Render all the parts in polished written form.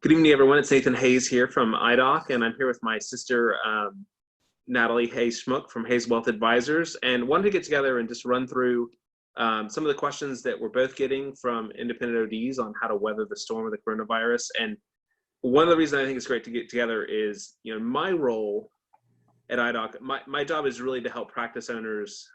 Good evening, everyone. It's Nathan Hayes here from IDOC, and I'm here with my sister, Natalie Schmook from Hayes Wealth Advisors, and wanted to get together and just run through some of the questions that we're both getting from independent ODs on how to weather the storm of the coronavirus. And one of the reasons I think it's great to get together is, my role at IDOC, my job is really to help practice owners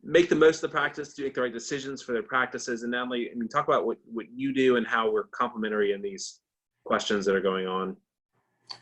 make the most of the practice, to make the right decisions for their practices. And Natalie, talk about what you do and how we're complementary in these questions that are going on.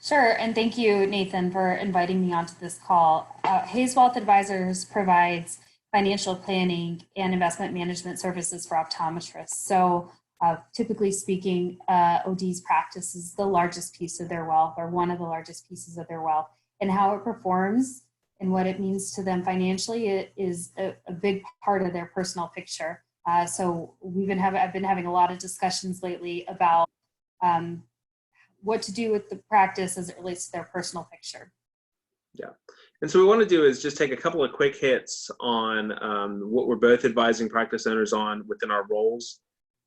Sure, and thank you, Nathan, for inviting me onto this call. Hayes Wealth Advisors provides financial planning and investment management services for optometrists. So typically speaking, OD's practice is the largest piece of their wealth, or one of the largest pieces of their wealth, and how it performs and what it means to them financially, it is a big part of their personal picture. So I've been having a lot of discussions lately about what to do with the practice as it relates to their personal picture. Yeah, and so what we want to do is just take a couple of quick hits on what we're both advising practice owners on within our roles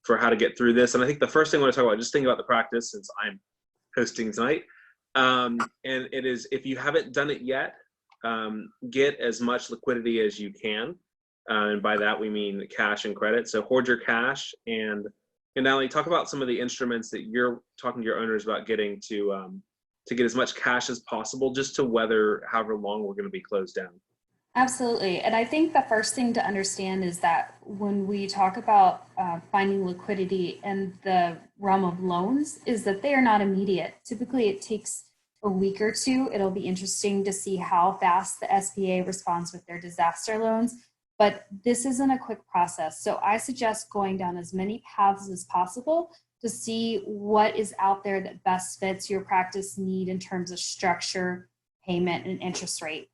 for how to get through this. And I think the first thing I want to talk about, just think about the practice since I'm hosting tonight. And it is, if you haven't done it yet, get as much liquidity as you can. And by that, we mean cash and credit. So hoard your cash, and Natalie, talk about some of the instruments that you're talking to your owners about getting to get as much cash as possible, just to weather however long we're going to be closed down. Absolutely. And I think the first thing to understand is that when we talk about finding liquidity in the realm of loans, is that they are not immediate. Typically, it takes a week or two. It'll be interesting to see how fast the SBA responds with their disaster loans, but this isn't a quick process. So I suggest going down as many paths as possible to see what is out there that best fits your practice need in terms of structure, payment, and interest rate.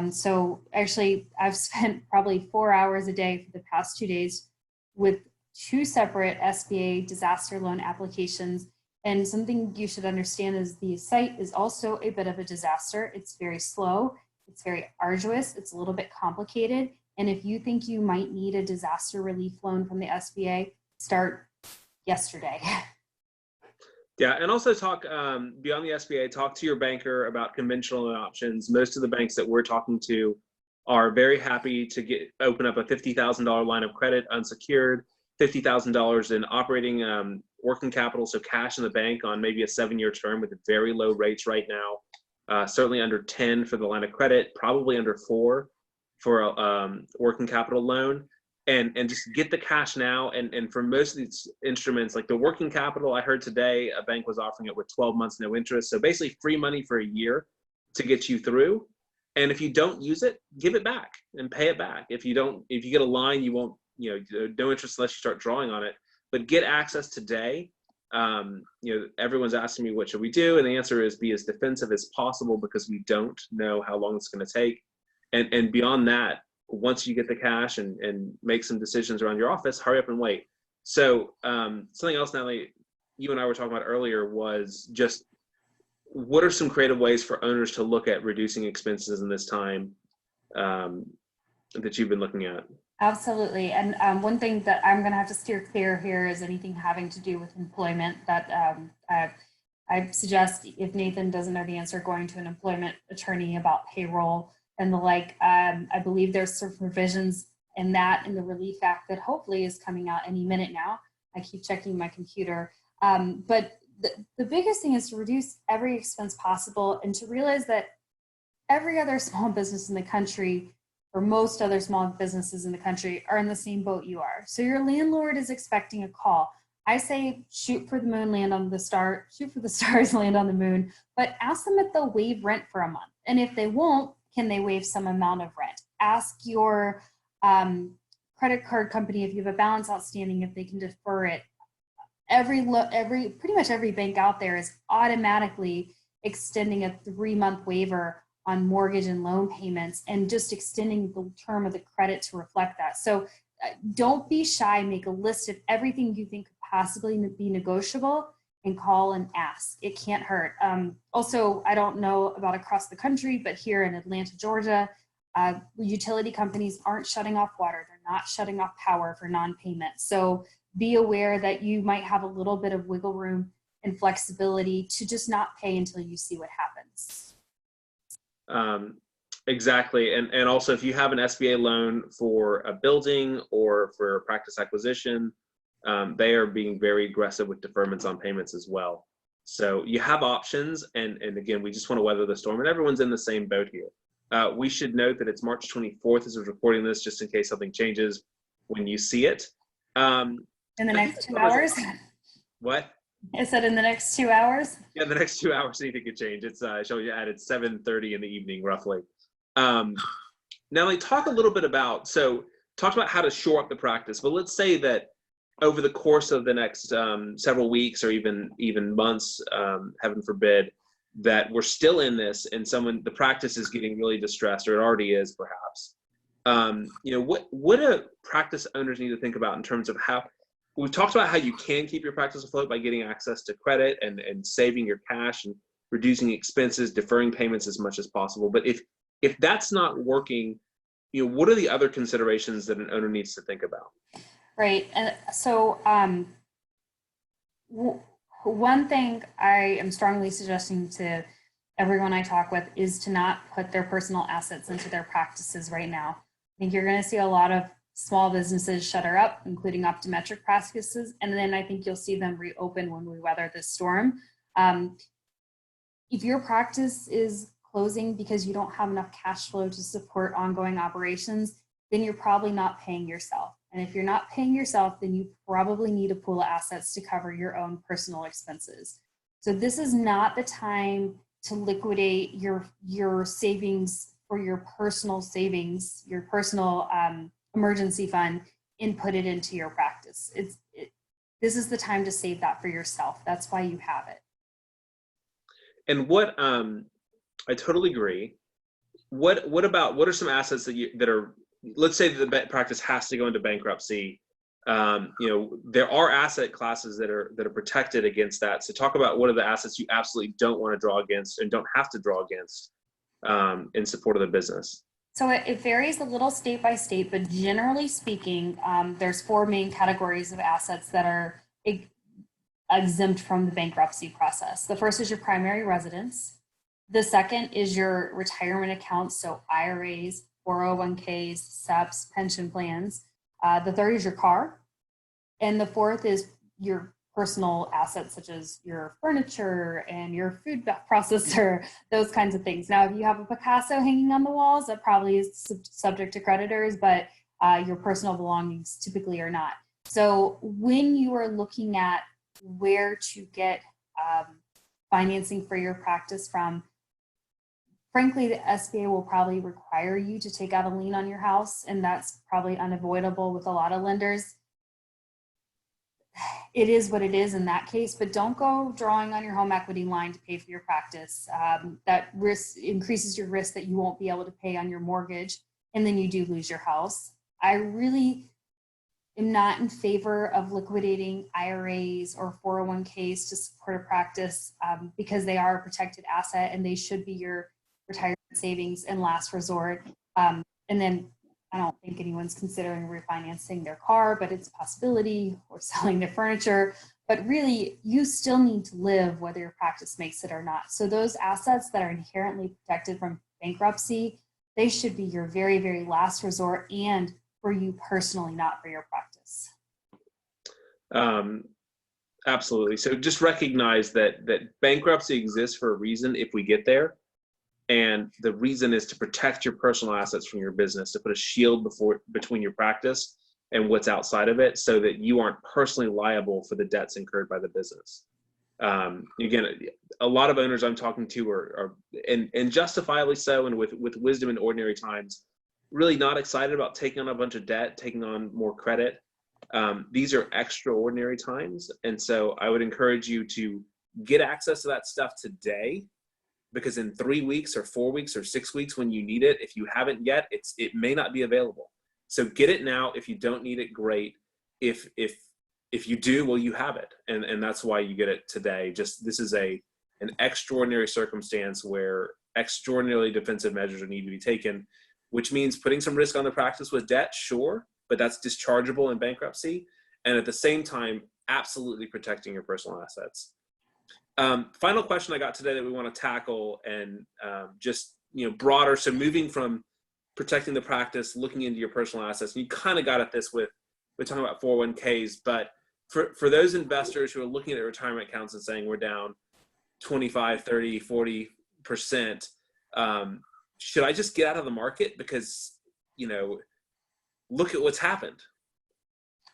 So actually, I've spent probably 4 hours a day for the past 2 days with 2 separate SBA disaster loan applications. And something you should understand is the site is also a bit of a disaster. It's very slow, it's very arduous, it's a little bit complicated. And if you think you might need a disaster relief loan from the SBA, start yesterday. Yeah, and also talk beyond the SBA, talk to your banker about conventional loan options. Most of the banks that we're talking to are very happy to open up a $50,000 line of credit unsecured, $50,000 in operating working capital, so cash in the bank on maybe a 7-year term with very low rates right now, certainly under 10 for the line of credit, probably under 4 for a working capital loan, and just get the cash now. And for most of these instruments, like the working capital, I heard today a bank was offering it with 12 months no interest, so basically free money for a year to get you through. And if you don't use it, give it back and pay it back. If you get a line, you won't, no interest unless you start drawing on it. But get access today. Everyone's asking me, what should we do? And the answer is be as defensive as possible, because we don't know how long it's going to take. And beyond that, once you get the cash and make some decisions around your office, hurry up and wait. So something else, Natalie, you and I were talking about earlier was just what are some creative ways for owners to look at reducing expenses in this time that you've been looking at? Absolutely. And one thing that I'm going to have to steer clear here is anything having to do with employment. That I suggest, if Nathan doesn't know the answer, going to an employment attorney about payroll and the like. I believe there's some provisions in the Relief Act that hopefully is coming out any minute now. I keep checking my computer. But the biggest thing is to reduce every expense possible, and to realize that every other small business in the country, or most other small businesses in the country, are in the same boat you are. So your landlord is expecting a call. I say shoot for the moon, land on the star, shoot for the stars, land on the moon, but ask them if they'll waive rent for a month. And if they won't, can they waive some amount of rent? Ask your credit card company, if you have a balance outstanding, if they can defer it. Pretty much every bank out there is automatically extending a 3-month waiver on mortgage and loan payments, and just extending the term of the credit to reflect that. So don't be shy, make a list of everything you think could possibly be negotiable and call and ask. It can't hurt. Also, I don't know about across the country, but here in Atlanta, Georgia, utility companies aren't shutting off water. They're not shutting off power for non-payment. So be aware that you might have a little bit of wiggle room and flexibility to just not pay until you see what happens. Exactly. And also, if you have an SBA loan for a building or for practice acquisition, they are being very aggressive with deferments on payments as well. So you have options. And again, we just want to weather the storm, and everyone's in the same boat here. We should note that it's March 24th as we're recording this, just in case something changes when you see it. In the next 2 hours? What? I said in the next 2 hours? Yeah, the next 2 hours, anything could change. It's showing you at it's 7:30 in the evening, roughly. Natalie, talk a little bit about, talk about how to shore up the practice, but let's say that over the course of the next several weeks or even months, heaven forbid, that we're still in this and the practice is getting really distressed, or it already is perhaps. What do practice owners need to think about in terms of how, we've talked about how you can keep your practice afloat by getting access to credit and saving your cash and reducing expenses, deferring payments as much as possible. But if that's not working, what are the other considerations that an owner needs to think about? Right. And so one thing I am strongly suggesting to everyone I talk with is to not put their personal assets into their practices right now. I think you're going to see a lot of small businesses shutter up, including optometric practices, and then I think you'll see them reopen when we weather this storm. If your practice is closing because you don't have enough cash flow to support ongoing operations, then you're probably not paying yourself. And if you're not paying yourself, then you probably need a pool of assets to cover your own personal expenses. So this is not the time to liquidate your savings for your personal savings, your personal emergency fund, and put it into your practice. This is the time to save that for yourself. That's why you have it. And what I totally agree. What are some assets that are, let's say that the practice has to go into bankruptcy. There are asset classes that are protected against that. So talk about what are the assets you absolutely don't want to draw against and don't have to draw against in support of the business. So it varies a little state by state, but generally speaking, there's four main categories of assets that are exempt from the bankruptcy process. The first is your primary residence. The second is your retirement accounts, so IRAs, 401ks, SEPs, pension plans. The third is your car. And the fourth is your personal assets, such as your furniture and your food processor, those kinds of things. Now, if you have a Picasso hanging on the walls, that probably is subject to creditors, but your personal belongings typically are not. So when you are looking at where to get financing for your practice from, frankly, the SBA will probably require you to take out a lien on your house, and that's probably unavoidable with a lot of lenders. It is what it is in that case, but don't go drawing on your home equity line to pay for your practice. That risk increases your risk that you won't be able to pay on your mortgage, and then you do lose your house. I really am not in favor of liquidating IRAs or 401ks to support a practice because they are a protected asset and they should be your retirement savings and last resort. And then I don't think anyone's considering refinancing their car, but it's a possibility, or selling their furniture. But really, you still need to live whether your practice makes it or not. So those assets that are inherently protected from bankruptcy, they should be your very, very last resort, and for you personally, not for your practice. Absolutely. So just recognize that bankruptcy exists for a reason if we get there. And the reason is to protect your personal assets from your business, to put a shield between your practice and what's outside of it, so that you aren't personally liable for the debts incurred by the business. Again, a lot of owners I'm talking to are and justifiably so, and with wisdom in ordinary times, really not excited about taking on a bunch of debt, taking on more credit. These are extraordinary times. And so I would encourage you to get access to that stuff today, because in 3 weeks or 4 weeks or 6 weeks when you need it, if you haven't yet, it may not be available. So get it now. If you don't need it, great. If you do, well, you have it. And that's why you get it today. Just, this is an extraordinary circumstance where extraordinarily defensive measures need to be taken, which means putting some risk on the practice with debt, sure, but that's dischargeable in bankruptcy. And at the same time, absolutely protecting your personal assets. Final question I got today that we want to tackle, and just broader. So moving from protecting the practice, looking into your personal assets, and you kind of got at this with we're talking about 401ks, but for those investors who are looking at their retirement accounts and saying we're down 25, 30, 40%, should I just get out of the market because look at what's happened?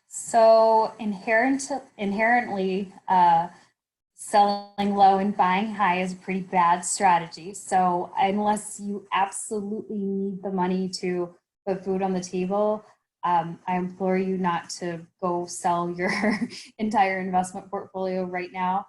So inherently, selling low and buying high is a pretty bad strategy. So unless you absolutely need the money to put food on the table, I implore you not to go sell your entire investment portfolio right now.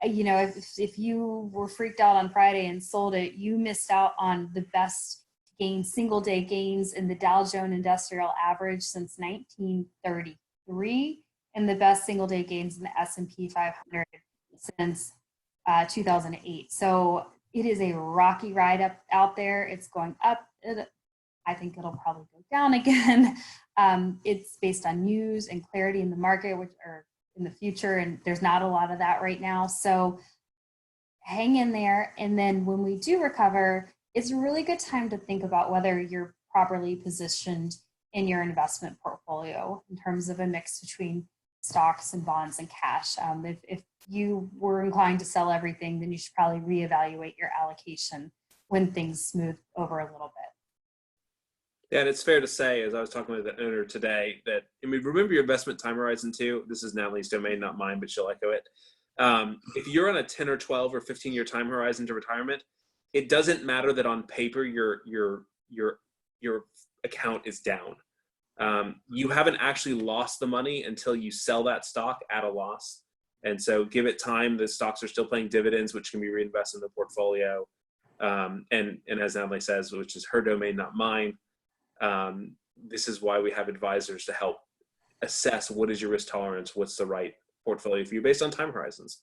If you were freaked out on Friday and sold it, you missed out on the best gains, single day gains in the Dow Jones Industrial Average since 1933, and the best single day gains in the S&P 500 since 2008. So it is a rocky ride out there. It's going up. I think it'll probably go down again. It's based on news and clarity in the market, which are in the future, and there's not a lot of that right now. So hang in there. And then when we do recover, it's a really good time to think about whether you're properly positioned in your investment portfolio in terms of a mix between stocks and bonds and cash. If you were inclined to sell everything, then you should probably reevaluate your allocation when things smooth over a little bit. Yeah, and it's fair to say, as I was talking with the owner today, that remember your investment time horizon too. This is Natalie's domain, not mine, but she'll echo it. If you're on a 10 or 12 or 15-year time horizon to retirement, it doesn't matter that on paper your account is down. You haven't actually lost the money until you sell that stock at a loss. And so give it time. The stocks are still paying dividends, which can be reinvested in the portfolio. And as Natalie says, which is her domain, not mine. This is why we have advisors to help assess what is your risk tolerance, what's the right portfolio for you based on time horizons,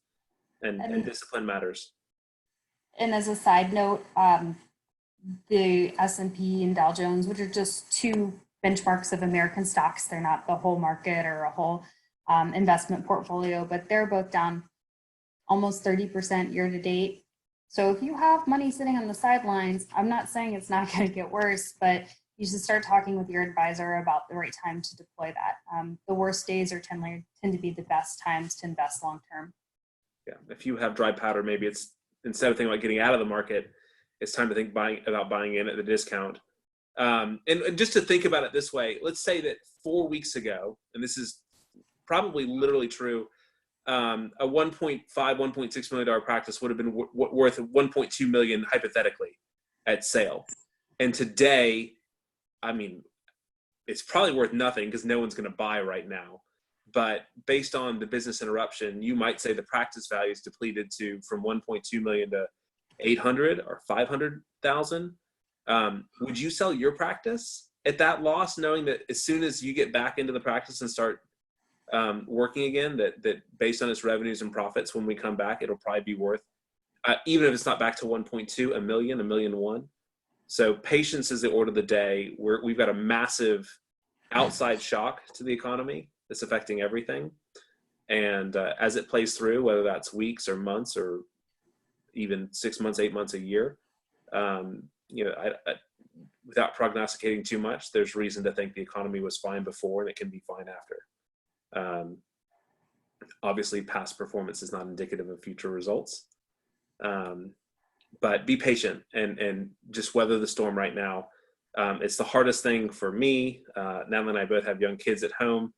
and discipline matters. And as a side note, the S&P and Dow Jones, which are just two benchmarks of American stocks, they're not the whole market or a whole investment portfolio, but they're both down almost 30% year to date. So if you have money sitting on the sidelines, I'm not saying it's not going to get worse, but you should start talking with your advisor about the right time to deploy that. The worst days tend to be the best times to invest long term. Yeah, if you have dry powder, maybe it's instead of thinking about getting out of the market, it's time to think about buying in at the discount. And just to think about it this way, let's say that 4 weeks ago, and this is probably literally true, a $1.5, $1.6 million practice would have been worth $1.2 million hypothetically at sale. And today, it's probably worth nothing because no one's going to buy right now. But based on the business interruption, you might say the practice value is depleted from 1.2 million to 800 or 500,000. Would you sell your practice at that loss, knowing that as soon as you get back into the practice and start working again, that based on its revenues and profits, when we come back, it'll probably be worth, even if it's not back to 1.2, a million, $1.1 million. So patience is the order of the day. We've got a massive outside shock to the economy that's affecting everything. And as it plays through, whether that's weeks or months or even 6 months, 8 months, a year, without prognosticating too much, there's reason to think the economy was fine before and it can be fine after. Obviously, past performance is not indicative of future results. But be patient and just weather the storm right now. It's the hardest thing for me. Natalie and I both have young kids at home,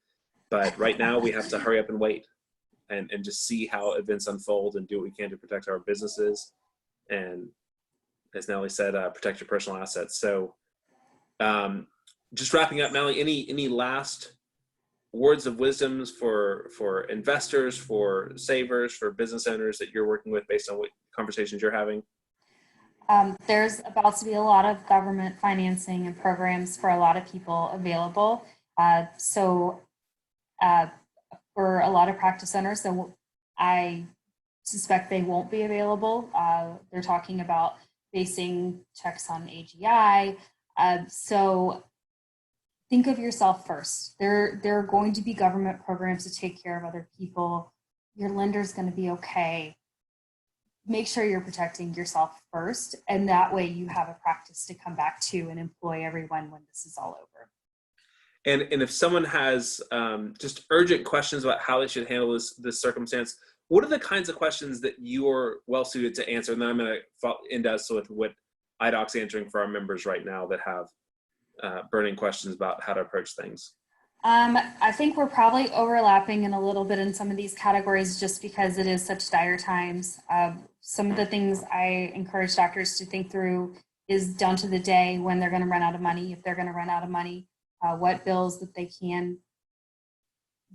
but right now we have to hurry up and wait and just see how events unfold and do what we can to protect our businesses. And as Natalie said, protect your personal assets. So just wrapping up, Natalie, any last words of wisdoms for investors, for savers, for business owners that you're working with based on what conversations you're having? There's about to be a lot of government financing and programs for a lot of people available. So for a lot of practice owners, so I suspect they won't be available. They're talking about basing checks on AGI. So think of yourself first. There are going to be government programs to take care of other people your lender's going to be okay. Make sure you're protecting yourself first, and that way you have a practice to come back to and employ everyone when this is all over. And if someone has just urgent questions about how they should handle this circumstance, what are the kinds of questions that you're well suited to answer? And then I'm going to end us with what IDOC's answering for our members right now that have burning questions about how to approach things. I think we're probably overlapping in a little bit in some of these categories just because it is such dire times. Some of the things I encourage doctors to think through is down to the day when they're going to run out of money, if they're going to run out of money, what bills that they can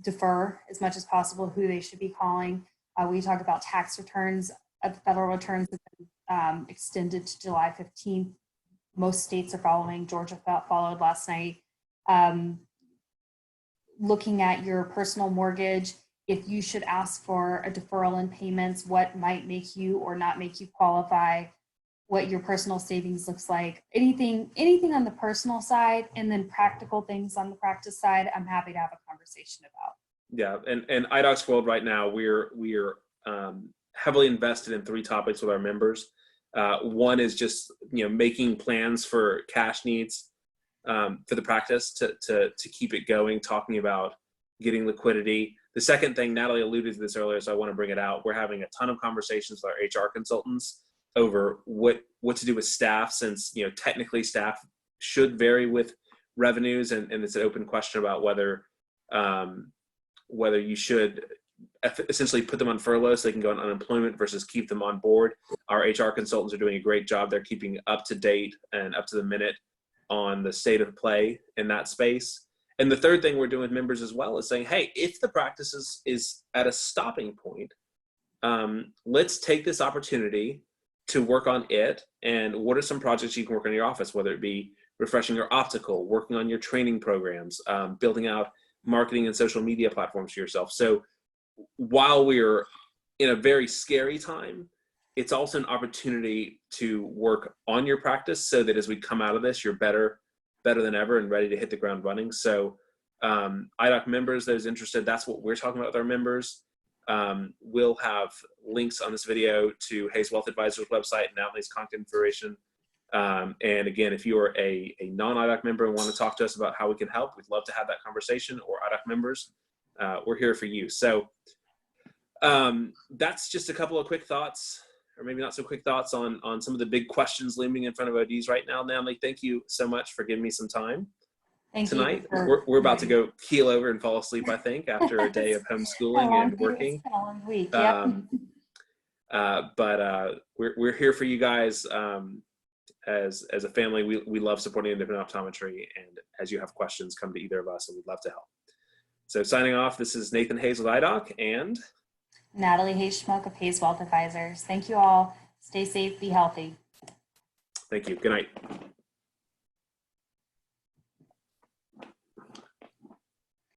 defer as much as possible, who they should be calling. We talk about tax returns. The federal returns have been extended to July 15th. Most states are following. Georgia followed last night. Looking at your personal mortgage, if you should ask for a deferral in payments, what might make you or not make you qualify, what your personal savings looks like, anything on the personal side, and then practical things on the practice side, I'm happy to have a conversation about. Yeah, and IDOC's World right now, we're heavily invested in 3 topics with our members. One is just making plans for cash needs for the practice to keep it going, talking about getting liquidity. The second thing, Natalie alluded to this earlier, so I want to bring it out. We're having a ton of conversations with our HR consultants over what to do with staff, since technically staff should vary with revenues, and it's an open question about whether you should essentially put them on furlough so they can go on unemployment versus keep them on board. Our HR consultants are doing a great job. They're keeping up to date and up to the minute on the state of play in that space. And the third thing we're doing with members as well is saying, hey, if the practice is at a stopping point, let's take this opportunity to work on it. And what are some projects you can work on in your office, whether it be refreshing your optical, working on your training programs, building out marketing and social media platforms for yourself. So while we're in a very scary time, it's also an opportunity to work on your practice so that as we come out of this, you're better than ever and ready to hit the ground running. So IDOC members, those interested, that's what we're talking about with our members. We'll have links on this video to Hayes Wealth Advisors website, Natalie's contact information. And again, if you are a non-IDOC member and want to talk to us about how we can help, we'd love to have that conversation, or IDOC members, we're here for you. So that's just a couple of quick thoughts, or maybe not so quick thoughts on some of the big questions looming in front of ODs right now. Natalie, thank you so much for giving me some time tonight. We're about to go keel over and fall asleep, I think, after a day of homeschooling and working. It's been a long week. Yeah. But we're here for you guys. As a family, we love supporting independent optometry, and as you have questions, come to either of us, and we'd love to help. So signing off, this is Nathan Hayes with IDOC and Natalie Schmook of Hayes Wealth Advisors. Thank you all. Stay safe, be healthy. Thank you. Good night.